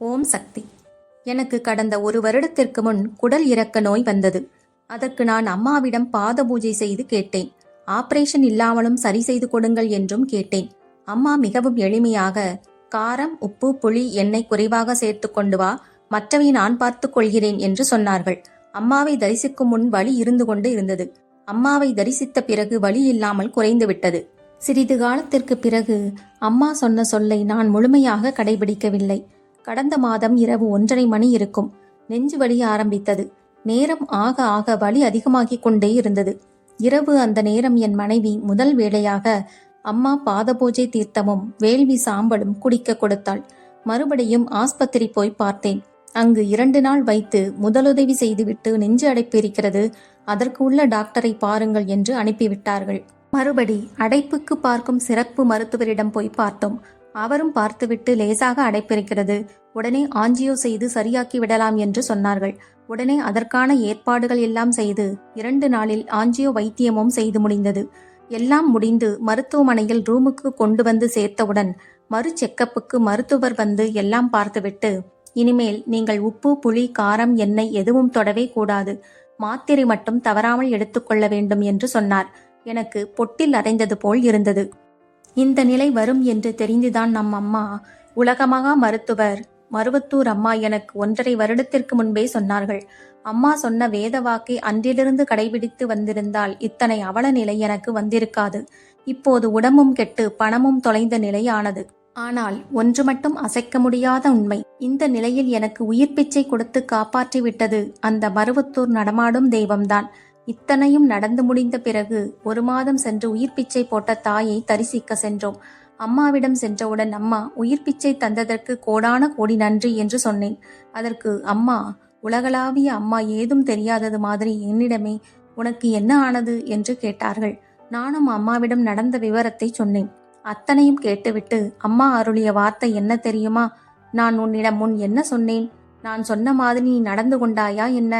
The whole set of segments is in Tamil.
ஓம் சக்தி. எனக்கு கடந்த 1 வருடத்திற்கு முன் குடல் இறக்க நோய் வந்தது. அதற்கு நான் அம்மாவிடம் பாத பூஜை செய்து கேட்டேன். ஆபரேஷன் இல்லாமலும் சரி செய்து கொடுங்கள் என்றும் கேட்டேன். அம்மா மிகவும் எளிமையாக, காரம், உப்பு, புளி, எண்ணெய் குறைவாக சேர்த்து கொண்டு வா, மற்றவை நான் பார்த்துக் கொள்கிறேன் என்று சொன்னார்கள். அம்மாவை தரிசிக்கும் முன் வலி இருந்து கொண்டு இருந்தது. அம்மாவை தரிசித்த பிறகு வலி இல்லாமல் குறைந்து விட்டது. சிறிது காலத்திற்கு பிறகு அம்மா சொன்ன சொல்லை நான் முழுமையாக கடைபிடிக்கவில்லை. கடந்த மாதம் இரவு 1:30 மணி இருக்கும். நெஞ்சு வலிய ஆரம்பித்தது. நேரம் ஆக ஆக வலி அதிகமாகிக் கொண்டே இருந்தது. இரவு அந்த நேரம் என் மனைவி முதல் வேளையாக அம்மா பாத பூஜை தீர்த்தமும் வேள்வி சாம்பலும் குடிக்க கொடுத்தாள். மறுபடியும் ஆஸ்பத்திரி போய் பார்த்தேன். அங்கு 2 நாள் வைத்து முதலுதவி செய்துவிட்டு நெஞ்சு அடைப்பு இருக்கிறது, அதற்கு உள்ள டாக்டரை பாருங்கள் என்று அனுப்பிவிட்டார்கள். மறுபடி அடைப்புக்கு பார்க்கும் சிறப்பு மருத்துவரிடம் போய் பார்த்தோம். அவரும் பார்த்துவிட்டு லேசாக அடைப்பிருக்கிறது, உடனே ஆஞ்சியோ செய்து சரியாக்கி விடலாம் என்று சொன்னார்கள். உடனே அதற்கான ஏற்பாடுகள் எல்லாம் செய்து 2 நாளில் ஆஞ்சியோ வைத்தியமும் செய்து முடிந்தது. எல்லாம் முடிந்து மருத்துவமனையில் ரூமுக்கு கொண்டு வந்து சேர்த்தவுடன் மறு செக்கப்புக்கு மருத்துவர் வந்து எல்லாம் பார்த்துவிட்டு, இனிமேல் நீங்கள் உப்பு, புளி, காரம், எண்ணெய் எதுவும் தொடவே கூடாது, மாத்திரை மட்டும் தவறாமல் எடுத்துக்கொள்ள வேண்டும் என்று சொன்னார். எனக்கு பொட்டில் அறைந்தது போல் இருந்தது. இந்த நிலை வரும் என்று தெரிந்துதான் நம் அம்மா, உலகமகா மருத்துவர் மருவத்தூர் அம்மா எனக்கு 1.5 வருடத்திற்கு முன்பே சொன்னார்கள். அம்மா சொன்ன வேத வாக்கை அன்றிலிருந்து கடைபிடித்து வந்திருந்தால் இத்தனை அவல நிலை எனக்கு வந்திருக்காது. இப்போது உடம்பும் கெட்டு பணமும் தொலைந்த நிலையானது. ஆனால் ஒன்று மட்டும் அசைக்க முடியாத உண்மை, இந்த நிலையில் எனக்கு உயிர் பிச்சை கொடுத்து காப்பாற்றி விட்டது அந்த மருவத்தூர் நடமாடும் தெய்வம்தான். இத்தனையும் நடந்து முடிந்த பிறகு 1 மாதம் சென்று உயிர் பிச்சை போட்ட தாயை தரிசிக்க சென்றோம். அம்மாவிடம் சென்றவுடன் அம்மா உயிர் பிச்சை தந்ததற்கு கோடான கோடி நன்றி என்று சொன்னேன். அதற்கு அம்மா, உலகளாவிய அம்மா ஏதும் தெரியாதது மாதிரி என்னிடமே உனக்கு என்ன ஆனது என்று கேட்டார்கள். நானும் அம்மாவிடம் நடந்த விவரத்தை சொன்னேன். அத்தனையும் கேட்டுவிட்டு அம்மா அருளிய வார்த்தை என்ன தெரியுமா? நான் உன்னிடம் முன் என்ன சொன்னேன்? நான் சொன்ன மாதிரி நீ நடந்து கொண்டாயா என்ன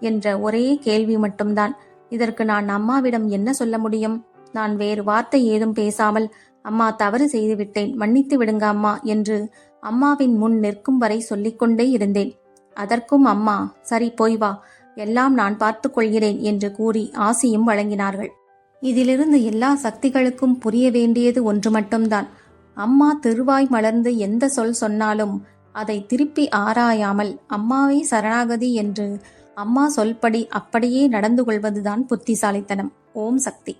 என்ற ஒரே கேள்வி மட்டும்தான். இதற்கு நான் அம்மாவிடம் என்ன சொல்ல முடியும்? நான் வேறு வார்த்தை ஏதும் பேசாமல், அம்மா தவறு செய்துவிட்டேன், மன்னித்து விடுங்க அம்மா என்று அம்மாவின் முன் நிற்கும் வரை சொல்லிக்கொண்டே இருந்தேன். அதற்கும் அம்மா, சரி போய் வா, எல்லாம் நான் பார்த்து கொள்கிறேன் என்று கூறி ஆசியும் வழங்கினார்கள். இதிலிருந்து எல்லா சக்திகளுக்கும் புரிய வேண்டியது ஒன்று மட்டும்தான். அம்மா திருவாய் மலர்ந்து எந்த சொல் சொன்னாலும் அதை திருப்பி ஆராயாமல் அம்மாவே சரணாகதி என்று அம்மா சொல்படி அப்படியே நடந்து கொள்வதுதான் புத்திசாலித்தனம். ஓம் சக்தி.